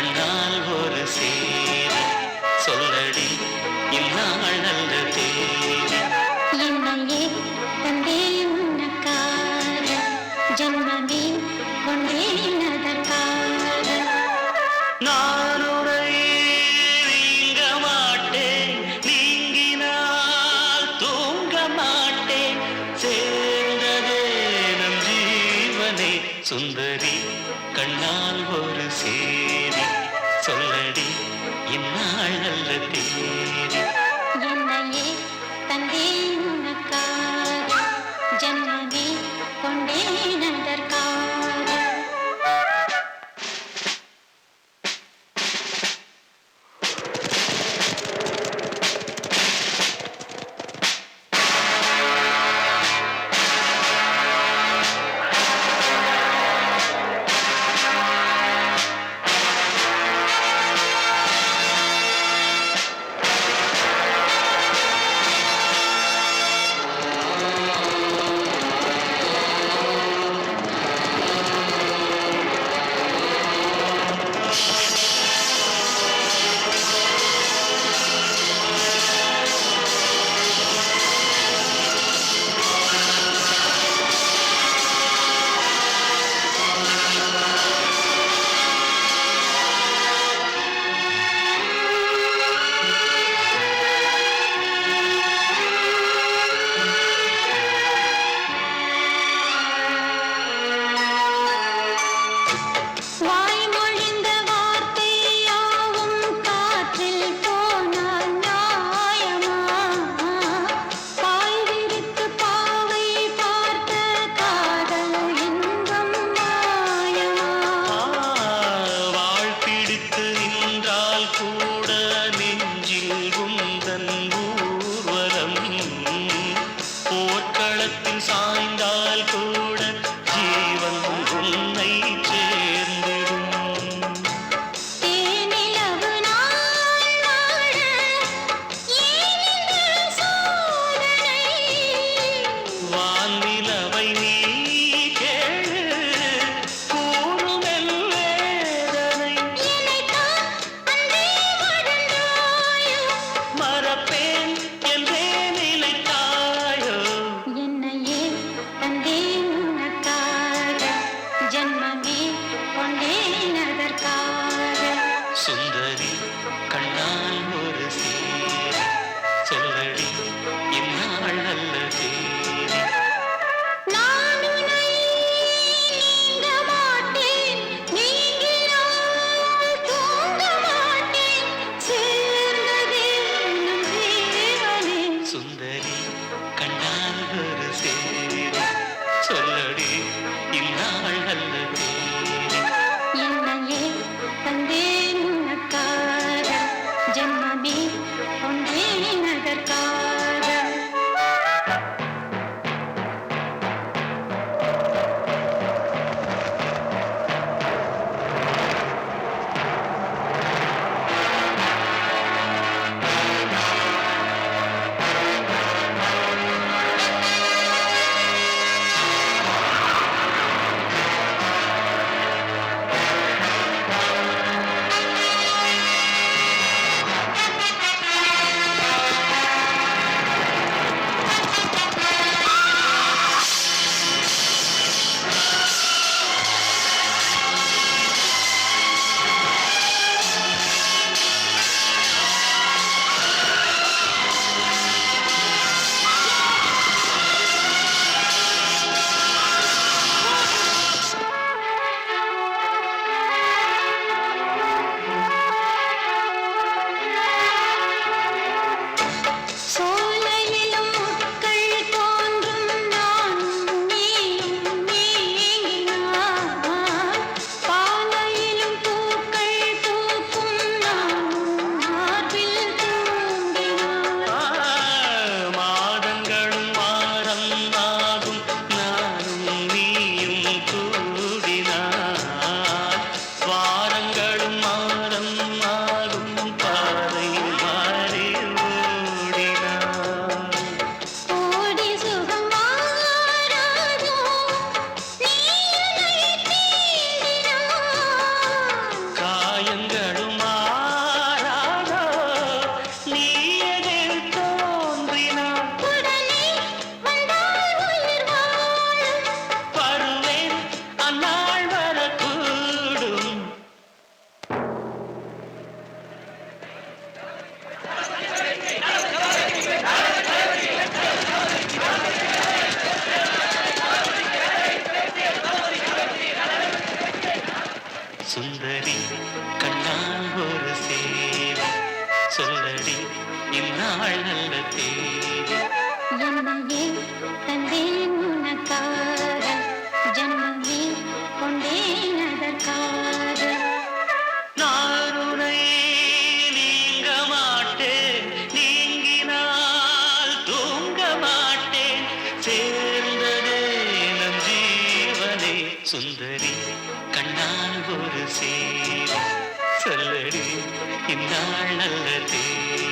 கண்ணால் ஒரு சேரி சொல்லடி இந்நாள் நல்ல தேதி. என்னையே தந்தே உனக்காக ஜன்மமே கொண்டேன் அதற்காக. நான் உன்னை நீங்க மாட்டேன், நீங்கினால் தூங்க மாட்டேன். சேர்ந்ததே நம் ஜீவனே சுந்தரி கண்ணால் ஒரு சேரி சொல்லடி இந்நாள் நல்ல தேதி. என்னையே தந்தே உனக்காக ஜன்மமே கொண்டேன் அதற்காக. வாய்மொழிந்த வார்த்தை யாவும் காற்றில் போனால் நியாயமா? பாய் விரித்து பாவை பார்த்த காதல் இன்பம் மாயமா? வாழ் பிடித்து நின்றால் கூட நெஞ்சில் உந்தன் ஊர்வலம். போர்க்களத்தில் சாய்ந்தால் கூட ஜீவன் உன்னை சேர்ந்திடும். தேனிலவு நாள் வாழ ஏன் இந்த சோதனை? வான்நிலவை நீ கேளு கூறுமெல் வேதனை. என்னைத்தான் அன்பே மறந்தாயோ? மறப்பேன் என்றே நிலைத்தாயோ. என்னையே தந்தே உனக்காக ஜன்மமே கொண்டேன் அதற்காக. சுந்தரி கண்ணால் ஒரு சேரி சொல்லடி இந்நாள் நல்ல தேதி. நான் உன்னை நீங்க மாட்டேன், நீங்கினால் தூங்க மாட்டேன். சேர்ந்ததே நம் ஜீவனே. சுந்தரி கண்ணால் ஒரு சேரி சொல்லடி இந்நாள் நல்ல தேதி. என்னையே தந்தேன் உனக்காக ஜன்மமே கொண்டேன் அதற்காக. கண்ணால் ஒரு சேரி சொல்லடி இந்நாள் நல்ல தேதி என்னையே தந்தேன் உனக்காக ஜன்மமே கொண்டேன் அதற்காக நான் உன்னை நீங்க மாட்டேன் நீங்கினால் தூங்க மாட்டேன் சேர்ந்ததே நம் ஜீவனே சுந்தரி கண்ணால் ஒரு சேரி சொல்லடி இந்நாள் நல்ல தேதி